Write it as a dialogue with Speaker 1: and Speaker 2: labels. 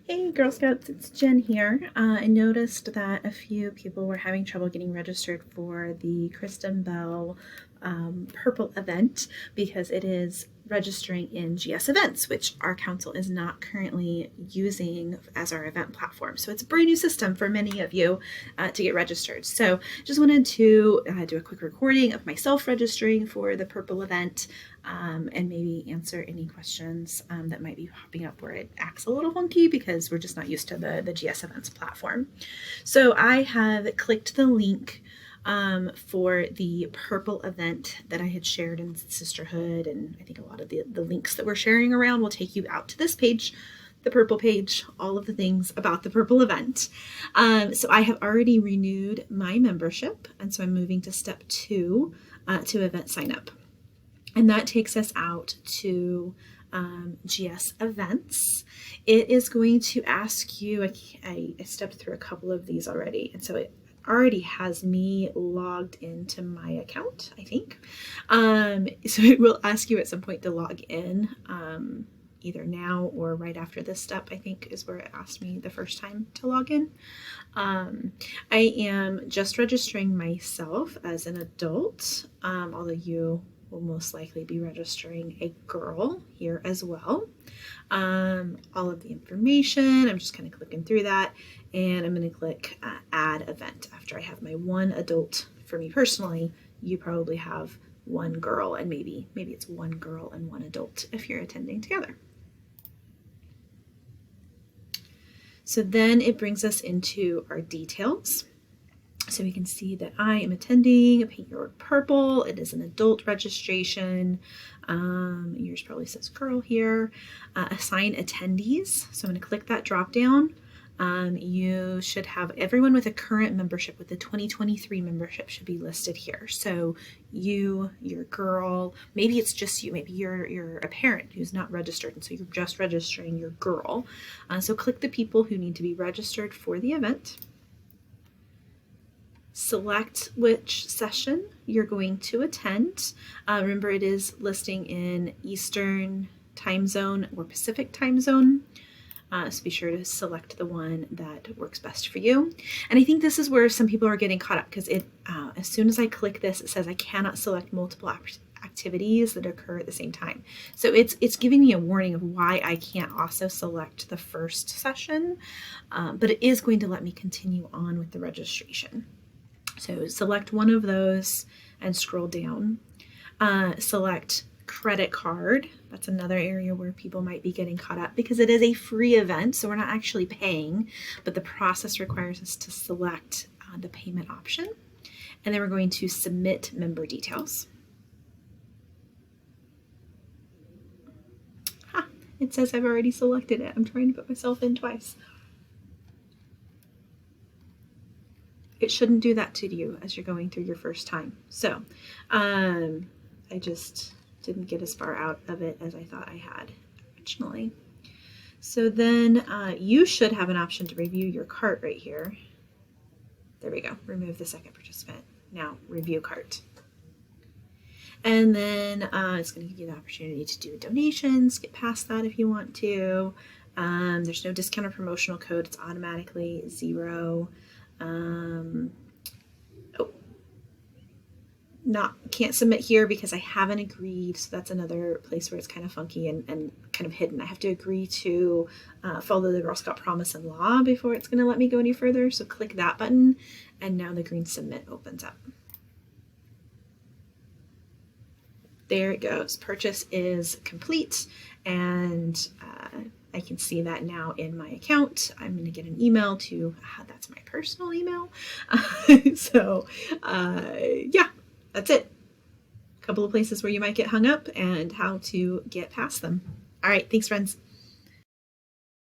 Speaker 1: Hey Girl Scouts, it's Jen here. I noticed that a few people were having trouble getting registered for the Kristen Bell Purple event because it is registering in gsEvents, which our council is not currently using as our event platform. So it's a brand new system for many of you to get registered. So just wanted to do a quick recording of myself registering for the Purple event and maybe answer any questions that might be popping up where it acts a little funky because we're just not used to the gsEvents platform. So I have clicked the link for the Purple event that I had shared in Sisterhood, and I think a lot of the links that we're sharing around will take you out to this page, the Purple page, all of the things about the Purple event. So I have already renewed my membership, and so I'm moving to step 2 to event sign up. And that takes us out to gsEvents. It is going to ask you, I stepped through a couple of these already, and so it already has me logged into my account, I think. So it will ask you at some point to log in, either now or right after this step, I think is where it asked me the first time to log in. I am just registering myself as an adult, although you will most likely be registering a girl here as well. All of the information, I'm just kind of clicking through that, and I'm going to click add event after I have my one adult. For me personally, you probably have one girl, and maybe it's one girl and one adult if you're attending together. So then it brings us into our details. So we can see that I am attending Paint Your Work Purple. It is an adult registration. Yours probably says girl here. Assign attendees. So I'm going to click that drop down. You should have everyone with a current membership, with the 2023 membership, should be listed here. So you, your girl, maybe it's just you, maybe you're a parent who's not registered, and so you're just registering your girl. So click the people who need to be registered for the event. Select which session you're going to attend. Remember, it is listing in Eastern time zone or Pacific time zone. So be sure to select the one that works best for you. And I think this is where some people are getting caught up, because it as soon as I click this, it says I cannot select multiple activities that occur at the same time. So it's giving me a warning of why I can't also select the first session, but it is going to let me continue on with the registration. So select one of those and scroll down. Select credit card. That's another area where people might be getting caught up, because it is a free event, so we're not actually paying, but the process requires us to select the payment option. And then we're going to submit member details. It says I've already selected it. I'm trying to put myself in twice. It shouldn't do that to you as you're going through your first time. So I just didn't get as far out of it as I thought I had originally. So then you should have an option to review your cart right here. There we go. Remove the second participant. Now review cart. And then it's going to give you the opportunity to do donations. Get past that if you want to. There's no discount or promotional code. It's automatically 0. Can't submit here because I haven't agreed. So that's another place where it's kind of funky and kind of hidden. I have to agree to follow the Girl Scout promise and law before it's going to let me go any further. So click that button, and now the green submit opens up. There it goes. Purchase is complete, and I can see that now in my account. I'm going to get an email to, that's my personal email. So yeah, that's it. A couple of places where you might get hung up and how to get past them. All right, thanks friends.